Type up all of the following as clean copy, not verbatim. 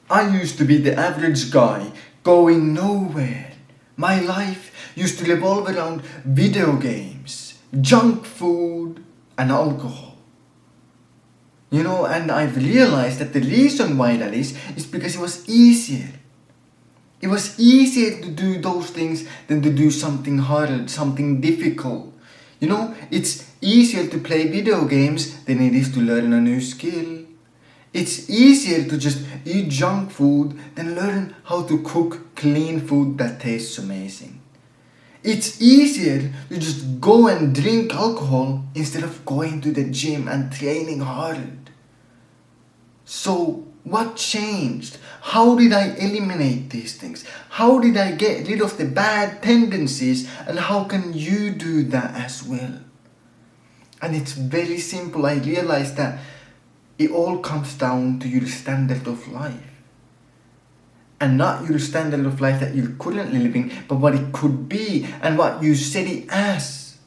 I used to be the average guy going nowhere. My life used to revolve around video games, junk food, and alcohol. And I've realized that the reason why that is because it was easier. It was easier to do those things than to do something hard, something difficult. It's easier to play video games than it is to learn a new skill. It's easier to just eat junk food than learn how to cook clean food that tastes amazing. It's easier to just go and drink alcohol instead of going to the gym and training hard. So, what changed? How did I eliminate these things? How did I get rid of the bad tendencies? And how can you do that as well? And it's very simple. I realized that it all comes down to your standard of life. And not your standard of life that you're currently living, but what it could be and what you set it as.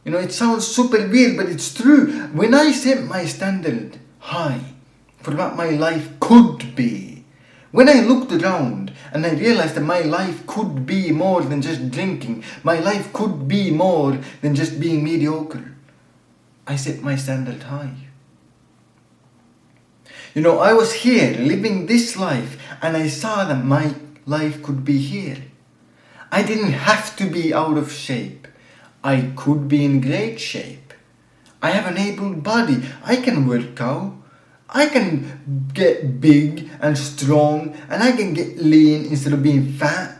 It sounds super weird, but it's true. When I set my standard high for what my life could be, when I looked around and I realized that my life could be more than just drinking, my life could be more than just being mediocre, I set my standard high. I was here living this life and I saw that my life could be here. I didn't have to be out of shape. I could be in great shape. I have an able body. I can work out. I can get big and strong, and I can get lean instead of being fat.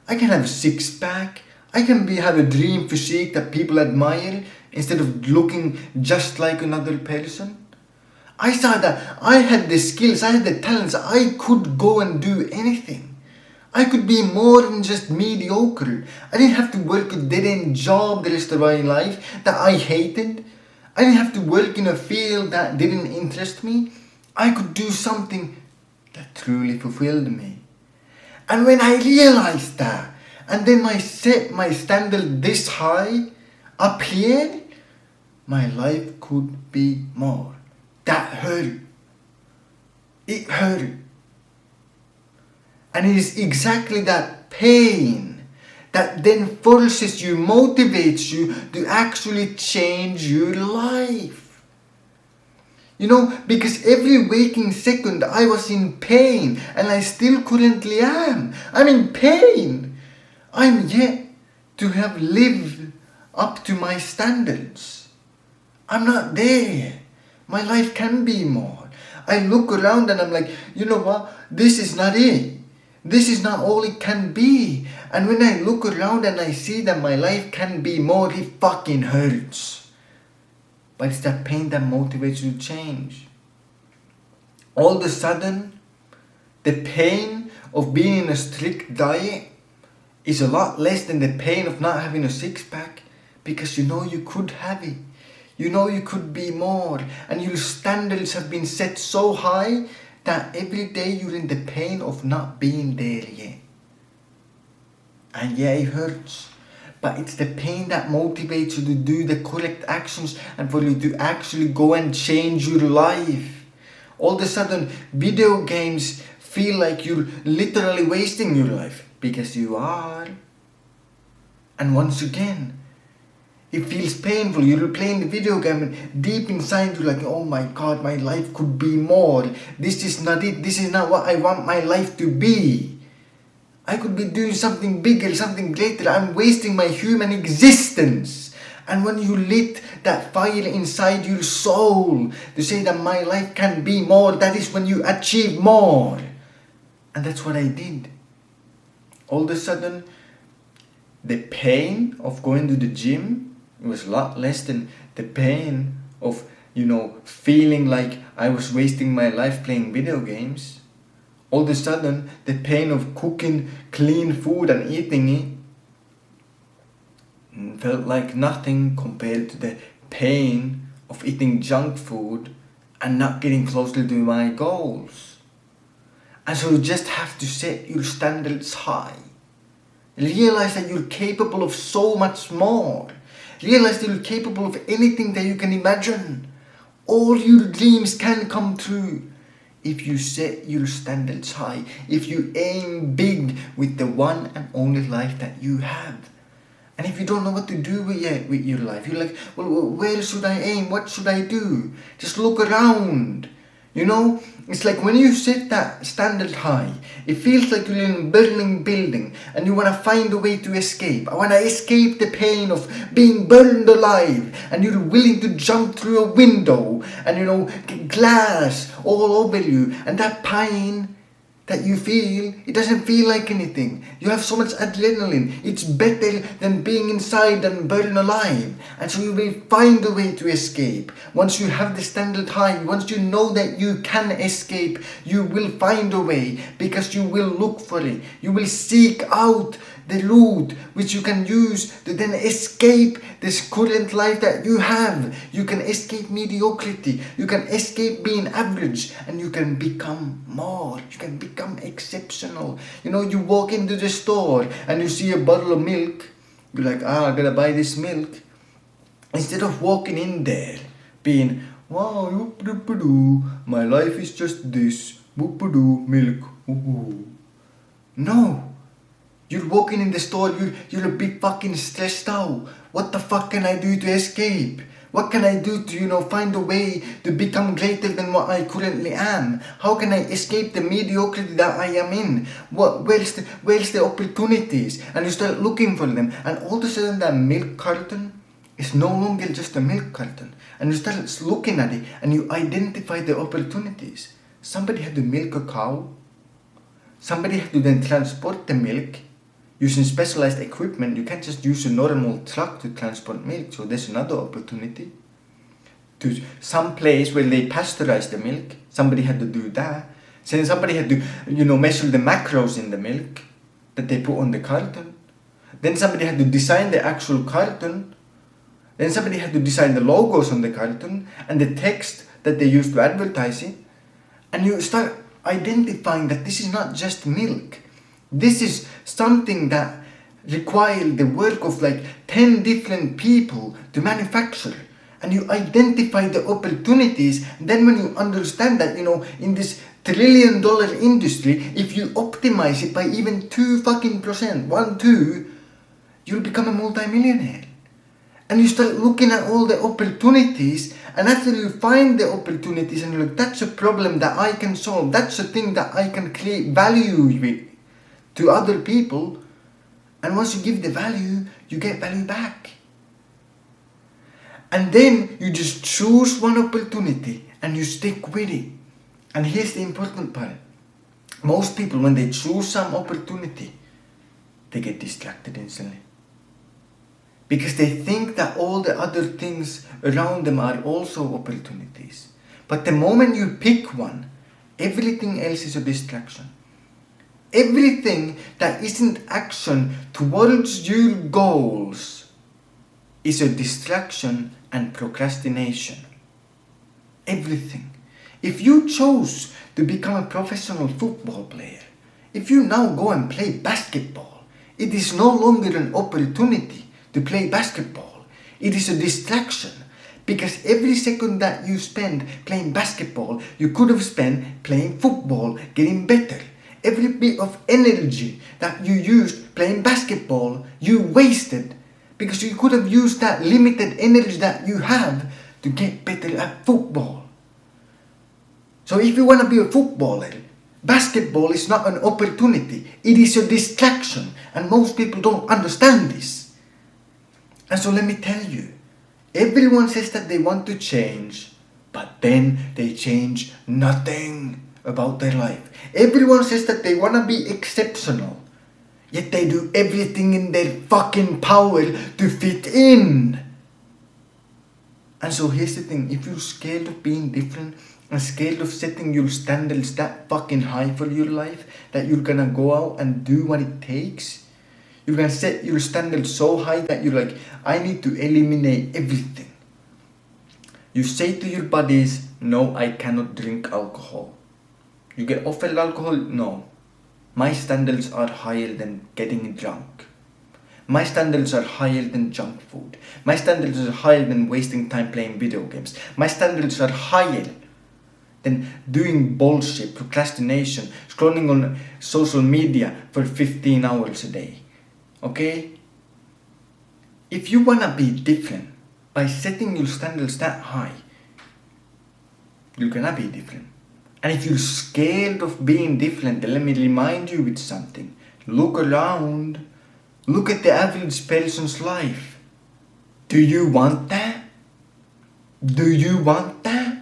I can have a six-pack. I can have a dream physique that people admire instead of looking just like another person. I saw that I had the skills, I had the talents, I could go and do anything. I could be more than just mediocre. I didn't have to work a dead-end job the rest of my life that I hated. I didn't have to work in a field that didn't interest me. I could do something that truly fulfilled me. And when I realized that, and then I set my standard this high, up here, my life could be more. That hurt. It hurt. And it is exactly that pain that then forces you, motivates you to actually change your life. Because every waking second I was in pain, and I still currently am. I'm in pain. I'm yet to have lived up to my standards. I'm not there yet. My life can be more. I look around and I'm like, you know what? This is not it. This is not all it can be. And when I look around and I see that my life can be more, it fucking hurts. But it's that pain that motivates you to change. All of a sudden, the pain of being in a strict diet is a lot less than the pain of not having a six-pack, because you could have it. You could be more, and your standards have been set so high that every day you're in the pain of not being there yet. And yeah, it hurts, but it's the pain that motivates you to do the correct actions and for you to actually go and change your life. All of a sudden, video games feel like you're literally wasting your life, because you are. And once again, it feels painful. You're playing the video game and deep inside you're like, oh my God, my life could be more. This is not it. This is not what I want my life to be. I could be doing something bigger, something greater. I'm wasting my human existence. And when you lit that fire inside your soul to say that my life can be more, that is when you achieve more. And that's what I did. All of a sudden, the pain of going to the gym, it was a lot less than the pain of, feeling like I was wasting my life playing video games. All of a sudden, the pain of cooking clean food and eating it felt like nothing compared to the pain of eating junk food and not getting closer to my goals. And so you just have to set your standards high. Realize that you're capable of so much more. Realize that you're capable of anything that you can imagine. All your dreams can come true if you set your standards high, if you aim big with the one and only life that you have. And if you don't know what to do with your life, you're like, well, where should I aim? What should I do? Just look around. You know, it's like when you set that standard high, it feels like you're in a burning building and you want to find a way to escape. I want to escape the pain of being burned alive, and you're willing to jump through a window and glass all over you, and that pain that you feel, it doesn't feel like anything. You have so much adrenaline. It's better than being inside and burned alive. And so you will find a way to escape. Once you have the standard high, once you know that you can escape, you will find a way, because you will look for it. You will seek out the route which you can use to then escape this current life that you have. You can escape mediocrity. You can escape being average, and you can become more. You can become exceptional. You walk into the store and you see a bottle of milk. You're like, I gotta buy this milk. Instead of walking in there being, wow, whoop-de-doo, my life is just this, whoop-de-doo, milk, ooh. No. You're walking in the store, you're a bit fucking stressed out. What the fuck can I do to escape? What can I do to, find a way to become greater than what I currently am? How can I escape the mediocrity that I am in? Where's the opportunities? And you start looking for them, and all of a sudden that milk carton is no longer just a milk carton. And you start looking at it and you identify the opportunities. Somebody had to milk a cow. Somebody had to then transport the milk using specialized equipment. You can't just use a normal truck to transport milk, so there's another opportunity. To some place where they pasteurize the milk, somebody had to do that. Then somebody had to, measure the macros in the milk that they put on the carton. Then somebody had to design the actual carton. Then somebody had to design the logos on the carton and the text that they use to advertise it. And you start identifying that this is not just milk. This is something that required the work of like 10 different people to manufacture. And you identify the opportunities. Then when you understand that, in this $1 trillion industry, if you optimize it by even 2%, you'll become a multi-millionaire. And you start looking at all the opportunities, and after you find the opportunities and you're like, that's a problem that I can solve, that's a thing that I can create value with to other people. And once you give the value, you get value back. And then you just choose one opportunity and you stick with it. And here's the important part. Most people, when they choose some opportunity, they get distracted instantly. Because they think that all the other things around them are also opportunities. But the moment you pick one, everything else is a distraction. Everything that isn't action towards your goals is a distraction and procrastination. Everything. If you chose to become a professional football player, if you now go and play basketball, it is no longer an opportunity to play basketball. It is a distraction, because every second that you spend playing basketball, you could have spent playing football, getting better. Every bit of energy that you used playing basketball, you wasted, because you could have used that limited energy that you have to get better at football. So if you want to be a footballer, basketball is not an opportunity, it is a distraction, and most people don't understand this. And so let me tell you, everyone says that they want to change, but then they change nothing about their life. Everyone says that they want to be exceptional, yet they do everything in their fucking power to fit in. And so here's the thing, if you're scared of being different and scared of setting your standards that fucking high for your life, that you're gonna go out and do what it takes, you're gonna set your standards so high that you're like, I need to eliminate everything. You say to your bodies, no, I cannot drink alcohol. You get offered alcohol? No. My standards are higher than getting drunk. My standards are higher than junk food. My standards are higher than wasting time playing video games. My standards are higher than doing bullshit, procrastination, scrolling on social media for 15 hours a day. Okay? If you wanna be different, by setting your standards that high, you're gonna be different. And if you're scared of being different, then let me remind you with something. Look around. Look at the average person's life. Do you want that? Do you want that?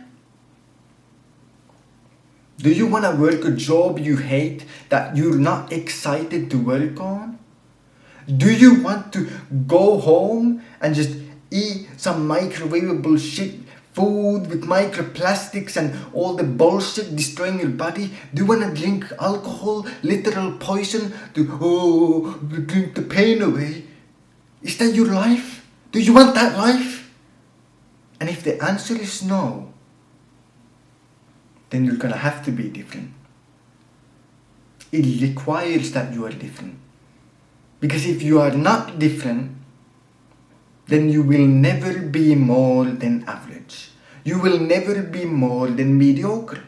Do you want to work a job you hate that you're not excited to work on? Do you want to go home and just eat some microwavable shit food with microplastics and all the bullshit destroying your body? Do you want to drink alcohol, literal poison to drink the pain away? Is that your life? Do you want that life? And if the answer is no, then you're gonna have to be different. It requires that you are different. Because if you are not different, then you will never be more than average. You will never be more than mediocre.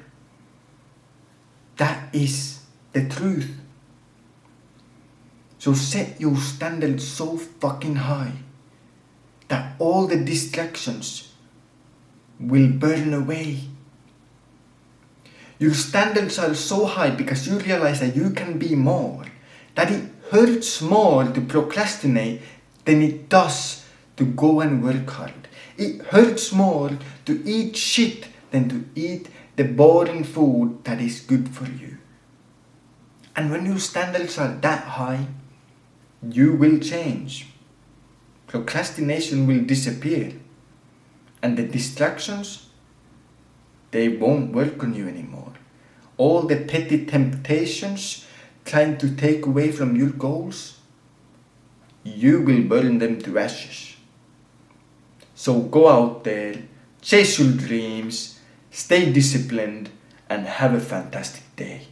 That is the truth. So set your standards so fucking high that all the distractions will burn away. Your standards are so high because you realize that you can be more, that it hurts more to procrastinate than it does to go and work hard. It hurts more to eat shit than to eat the boring food that is good for you. And when your standards are that high, you will change. Procrastination will disappear. And the distractions, they won't work on you anymore. All the petty temptations trying to take away from your goals, you will burn them to ashes. So go out there, chase your dreams, stay disciplined, and have a fantastic day.